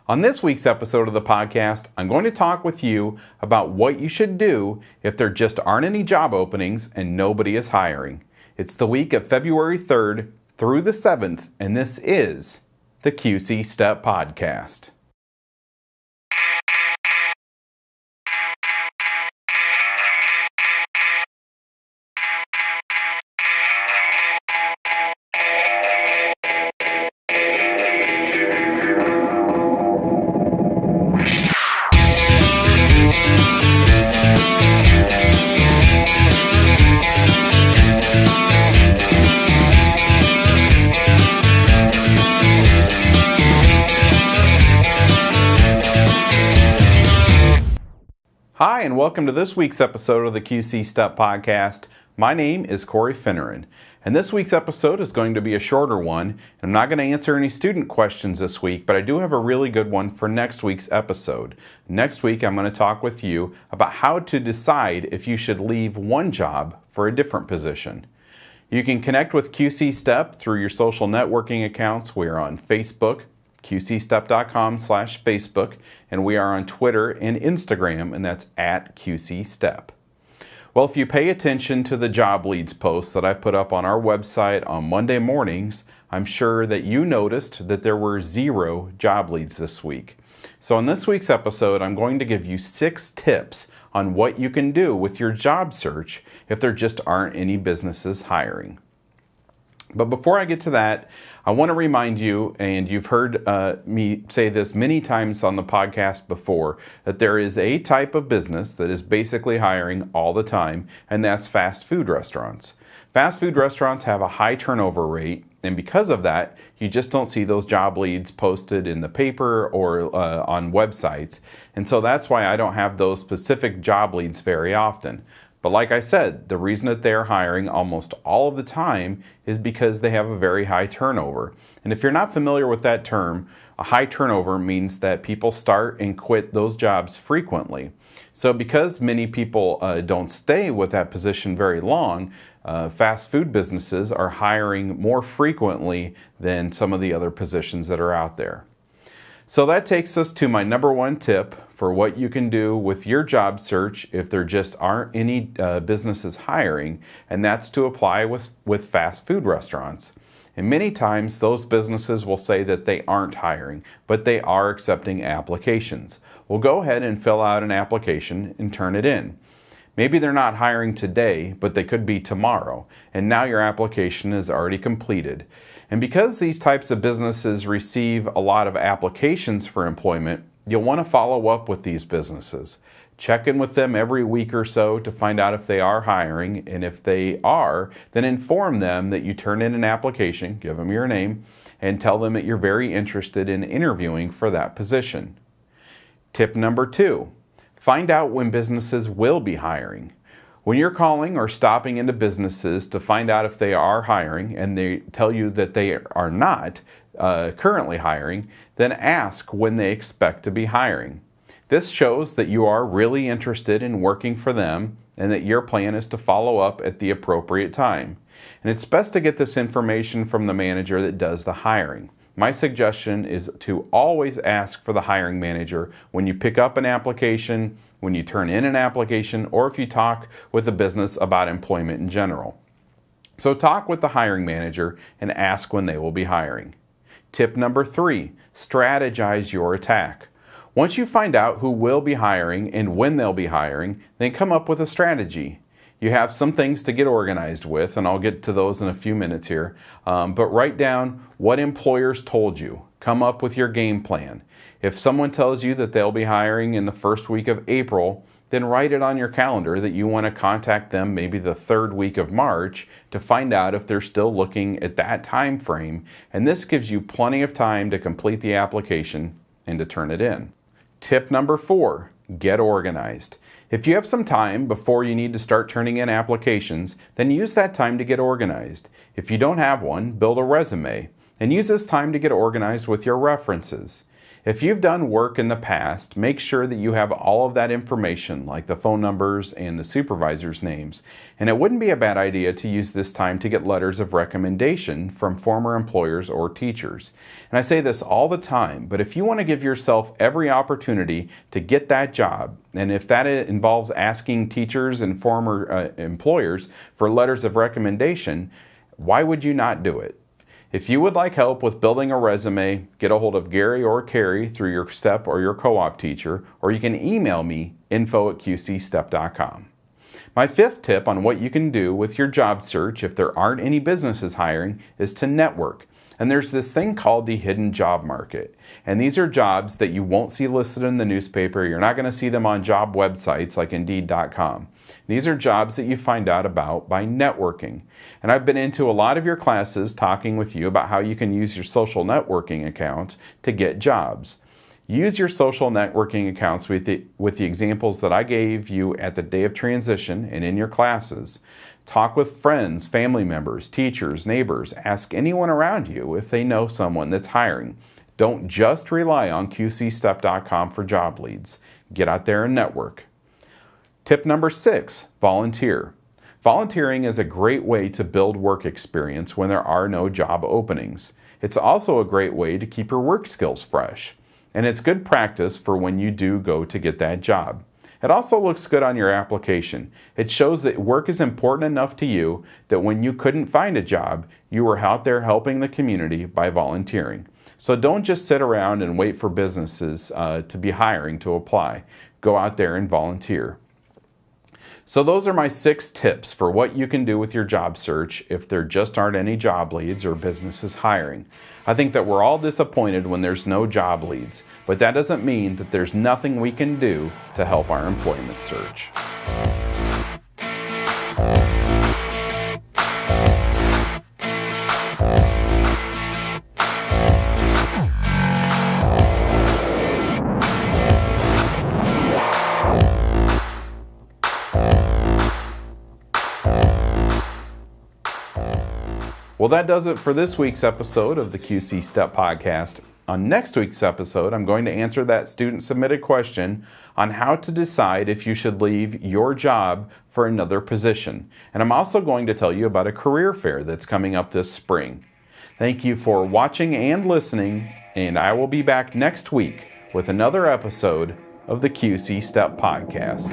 On this week's episode of the podcast, I'm going to talk with you about what you should do if there just aren't any job openings and nobody is hiring. It's the week of February 3rd through the 7th, and this is the QCSTEP Podcast. Hi, and welcome to this week's episode of the QCSTEP Podcast. My name is Corey Finneran, and this week's episode is going to be a shorter one. I'm not going to answer any student questions this week, but I do have a really good one for next week's episode. Next week, I'm going to talk with you about how to decide if you should leave one job for a different position. You can connect with QCSTEP through your social networking accounts. We are on Facebook, QCSTEP.com/Facebook, and we are on Twitter and Instagram, and that's at QCSTEP. Well, if you pay attention to the job leads posts that I put up on our website on Monday mornings, I'm sure that you noticed that there were 0 job leads this week. So in this week's episode, I'm going to give you 6 tips on what you can do with your job search if there just aren't any businesses hiring. But before I get to that, I want to remind you, and you've heard me say this many times on the podcast before, that there is a type of business that is basically hiring all the time, and that's fast food restaurants. Fast food restaurants have a high turnover rate, and because of that, you just don't see those job leads posted in the paper or on websites. And so that's why I don't have those specific job leads very often. But like I said, the reason that they're hiring almost all of the time is because they have a very high turnover. And if you're not familiar with that term, a high turnover means that people start and quit those jobs frequently. So because many people don't stay with that position very long, fast food businesses are hiring more frequently than some of the other positions that are out there. So that takes us to my number one tip for what you can do with your job search if there just aren't any businesses hiring, and that's to apply with fast food restaurants. And many times those businesses will say that they aren't hiring, but they are accepting applications. Well, go ahead and fill out an application and turn it in. Maybe they're not hiring today, but they could be tomorrow, and now your application is already completed. And because these types of businesses receive a lot of applications for employment, you'll want to follow up with these businesses. Check in with them every week or so to find out if they are hiring, and if they are, then inform them that you turn in an application, give them your name, and tell them that you're very interested in interviewing for that position. Tip number 2, find out when businesses will be hiring. When you're calling or stopping into businesses to find out if they are hiring and they tell you that they are not currently hiring, then ask when they expect to be hiring. This shows that you are really interested in working for them and that your plan is to follow up at the appropriate time. And it's best to get this information from the manager that does the hiring. My suggestion is to always ask for the hiring manager when you pick up an application, when you turn in an application, or if you talk with a business about employment in general. So talk with the hiring manager and ask when they will be hiring. Tip number 3, strategize your attack. Once you find out who will be hiring and when they'll be hiring, then come up with a strategy. You have some things to get organized with, and I'll get to those in a few minutes here, but write down what employers told you. Come up with your game plan. If someone tells you that they'll be hiring in the first week of April, then write it on your calendar that you want to contact them maybe the 3rd week of March to find out if they're still looking at that time frame, and this gives you plenty of time to complete the application and to turn it in. Tip number 4, get organized. If you have some time before you need to start turning in applications, then use that time to get organized. If you don't have one, build a resume, and use this time to get organized with your references. If you've done work in the past, make sure that you have all of that information, like the phone numbers and the supervisors' names. And it wouldn't be a bad idea to use this time to get letters of recommendation from former employers or teachers. And I say this all the time, but if you want to give yourself every opportunity to get that job, and if that involves asking teachers and former employers for letters of recommendation, why would you not do it? If you would like help with building a resume, get a hold of Gary or Carrie through your STEP or your co-op teacher, or you can email me, info@qcstep.com. My fifth tip on what you can do with your job search if there aren't any businesses hiring is to network. And there's this thing called the hidden job market. And these are jobs that you won't see listed in the newspaper. You're not going to see them on job websites like Indeed.com. These are jobs that you find out about by networking. And I've been into a lot of your classes talking with you about how you can use your social networking accounts to get jobs. Use your social networking accounts with the examples that I gave you at the day of transition and in your classes. Talk with friends, family members, teachers, neighbors. Ask anyone around you if they know someone that's hiring. Don't just rely on QCSTEP.com for job leads. Get out there and network. Tip number 6, volunteer. Volunteering is a great way to build work experience when there are no job openings. It's also a great way to keep your work skills fresh. And it's good practice for when you do go to get that job. It also looks good on your application. It shows that work is important enough to you that when you couldn't find a job, you were out there helping the community by volunteering. So don't just sit around and wait for businesses to be hiring to apply. Go out there and volunteer. So those are my 6 tips for what you can do with your job search if there just aren't any job leads or businesses hiring. I think that we're all disappointed when there's no job leads, but that doesn't mean that there's nothing we can do to help our employment search. Well, that does it for this week's episode of the QC STEP Podcast. On next week's episode, I'm going to answer that student-submitted question on how to decide if you should leave your job for another position. And I'm also going to tell you about a career fair that's coming up this spring. Thank you for watching and listening, and I will be back next week with another episode of the QC STEP Podcast.